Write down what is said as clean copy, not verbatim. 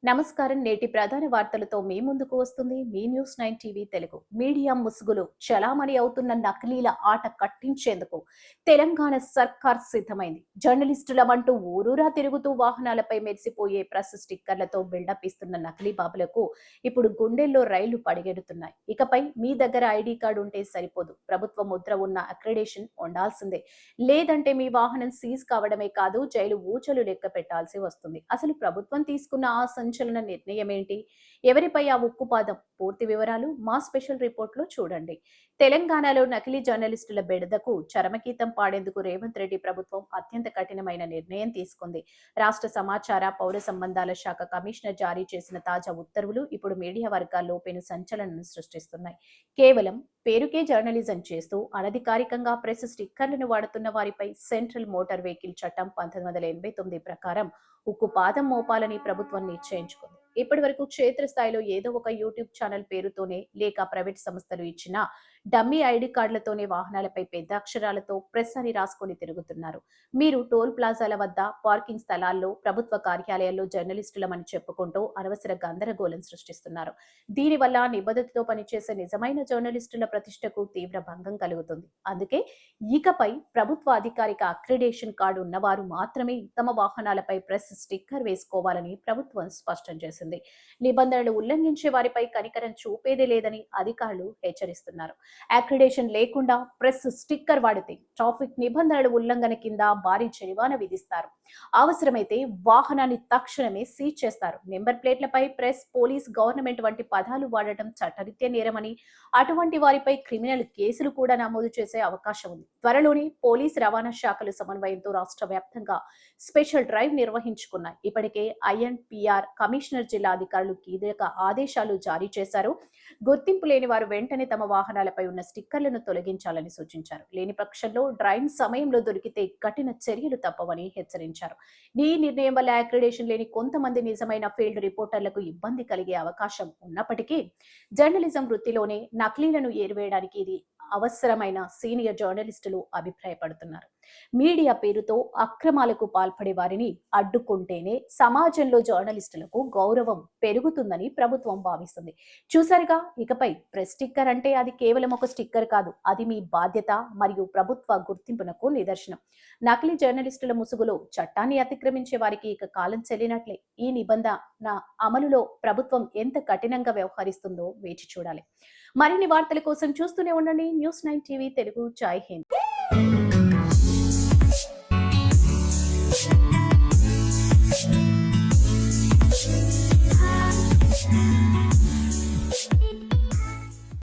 నమస్కారం. నేటి ప్రధాన వార్తలతో మీ ముందుకు వస్తుంది మీ న్యూస్ 9 టీవీ తెలుగు. మీడియా ముసుగులో చలామణి అవుతున్న నకిలీల ఆట కట్టించేందుకు తెలంగాణ సర్కార్ సిద్ధమైంది. జర్నలిస్టులమంటూ ఊరూరా తిరుగుతూ వాహనాలపై మెరిసిపోయే ప్రెస్ స్టిక్కర్లతో బిల్డప్ ఇస్తున్న నకిలీ బాబులకు ఇప్పుడు గుండెల్లో రైళ్లు పరిగెడుతున్నాయి. ఇకపై మీ దగ్గర ఐడి కార్డు ఉంటే సరిపోదు, ప్రభుత్వ ముద్ర ఉన్న అక్రిడేషన్ ఉండాల్సిందే. లేదంటే మీ వాహనం సీజ్ కావడమే కాదు, జైలు ఊచలు లెక్క పెట్టాల్సి వస్తుంది. అసలు ప్రభుత్వం తీసుకున్న ఆ సంచలన నిర్ణయం ఏంటి? ఎవరిపై ఆ ఉక్కుపాదం? పూర్తి వివరాలు మా స్పెషల్ రిపోర్ట్లో చూడండి. తెలంగాణలో నకిలీ జర్నలిస్టుల బెడదకు చరమగీతం పాడేందుకు రేవంత్ రెడ్డి ప్రభుత్వం అత్యంత కఠినమైన నిర్ణయం తీసుకుంది. రాష్ట్ర సమాచార పౌర సంబంధాల శాఖ కమిషనర్ జారీ చేసిన తాజా ఉత్తర్వులు ఇప్పుడు మీడియా వర్గాల్లో పెను సంచలనం సృష్టిస్తున్నాయి. కేవలం పేరుకే జర్నలిజం చేస్తూ అనధికారికంగా ప్రెస్ స్టిక్కర్లను వాడుతున్న వారిపై సెంట్రల్ మోటార్ వెహికల్ చట్టం 1989 ప్రకారం ఉక్కు పాదం మోపాలని ప్రభుత్వం నిశ్చయించుకుంది. ఇప్పటి వరకు క్షేత్రస్థాయిలో ఏదో ఒక యూట్యూబ్ ఛానల్ పేరుతోనే లేక ప్రైవేట్ సంస్థలు ఇచ్చిన డమ్మీ ఐడి కార్డులతోనే వాహనాలపై పెద్ద అక్షరాలతో ప్రెస్ అని రాసుకొని తిరుగుతున్నారు. మీరు టోల్ ప్లాజాల వద్ద, పార్కింగ్ స్థలాల్లో, ప్రభుత్వ కార్యాలయాల్లో జర్నలిస్టులమని చెప్పుకుంటూ అనవసర గందరగోళం సృష్టిస్తున్నారు. దీనివల్ల నిబద్ధతతో పనిచేసే నిజమైన జర్నలిస్టుల ప్రతిష్టకు తీవ్ర భంగం కలుగుతుంది. అందుకే ఇకపై ప్రభుత్వ అధికారిక అక్రిడేషన్ కార్డు ఉన్నవారు మాత్రమే తమ వాహనాలపై ప్రెస్ స్టిక్కర్ వేసుకోవాలని ప్రభుత్వం స్పష్టం చేసింది. నిబంధనలు ఉల్లంఘించే వారిపై కనికరం చూపేదే లేదని అధికారులు హెచ్చరిస్తున్నారు. అక్రిడేషన్ లేకుండా ప్రెస్ స్టిక్కర్ వాడితే ట్రాఫిక్ నిబంధనల ఉల్లంఘన కింద భారీ జరిమానా విధిస్తారు. అవసరమైతే వాహనాన్ని తక్షణమే సీజ్ చేస్తారు. నెంబర్ ప్లేట్లపై ప్రెస్, పోలీస్, గవర్నమెంట్ వంటి పదాలు వాడటం చట్టరీత్యా నేరమని, అటువంటి వారిపై క్రిమినల్ కేసులు కూడా నమోదు చేసే అవకాశం ఉంది. త్వరలోనే పోలీస్, రవాణా శాఖల సమన్వయంతో రాష్ట్ర వ్యాప్తంగా స్పెషల్ డ్రైవ్ నిర్వహించుకున్నాయి. ఇప్పటికే ఐఎన్పిఆర్ కమిషనర్ జిల్లా అధికారులు కీలక ఆదేశాలు జారీ చేశారు. గుర్తింపు లేని వారు వెంటనే తమ వాహనాలపై ఉన్న స్టిక్కర్లను తొలగించాలని సూచించారు. లేని పక్షంలో డ్రైవింగ్ సమయంలో దొరికితే కఠిన చర్యలు తప్పవని హెచ్చరించారు. ఈ నిర్ణయం వల్ల అక్రిడేషన్ లేని కొంతమంది నిజమైన ఫీల్డ్ రిపోర్టర్లకు ఇబ్బంది కలిగే అవకాశం ఉన్నప్పటికీ జర్నలిజం వృత్తిలోనే నకిలీలను ఏరివేయడానికి ఇది అవసరమైన సీనియర్ జర్నలిస్టులు అభిప్రాయపడుతున్నారు. మీడియా పేరుతో అక్రమాలకు పాల్పడే వారిని అడ్డుకుంటేనే సమాజంలో జర్నలిస్టులకు గౌరవం పెరుగుతుందని ప్రభుత్వం భావిస్తుంది. చూసారుగా, ఇకపై ప్రెస్ స్టిక్కర్ అంటే అది కేవలం ఒక స్టిక్కర్ కాదు, అది మీ బాధ్యత మరియు ప్రభుత్వ గుర్తింపునకు నిదర్శనం. నకిలీ జర్నలిస్టుల ముసుగులో చట్టాన్ని అతిక్రమించే వారికి ఇక కాలం చెల్లినట్లే. ఈ నిబంధన అమలులో ప్రభుత్వం ఎంత కఠినంగా వ్యవహరిస్తుందో వేచి చూడాలి. మరిన్ని వార్తల కోసం చూస్తూనే ఉండండి న్యూస్ 9 టీవీ తెలుగు. జై హింద్.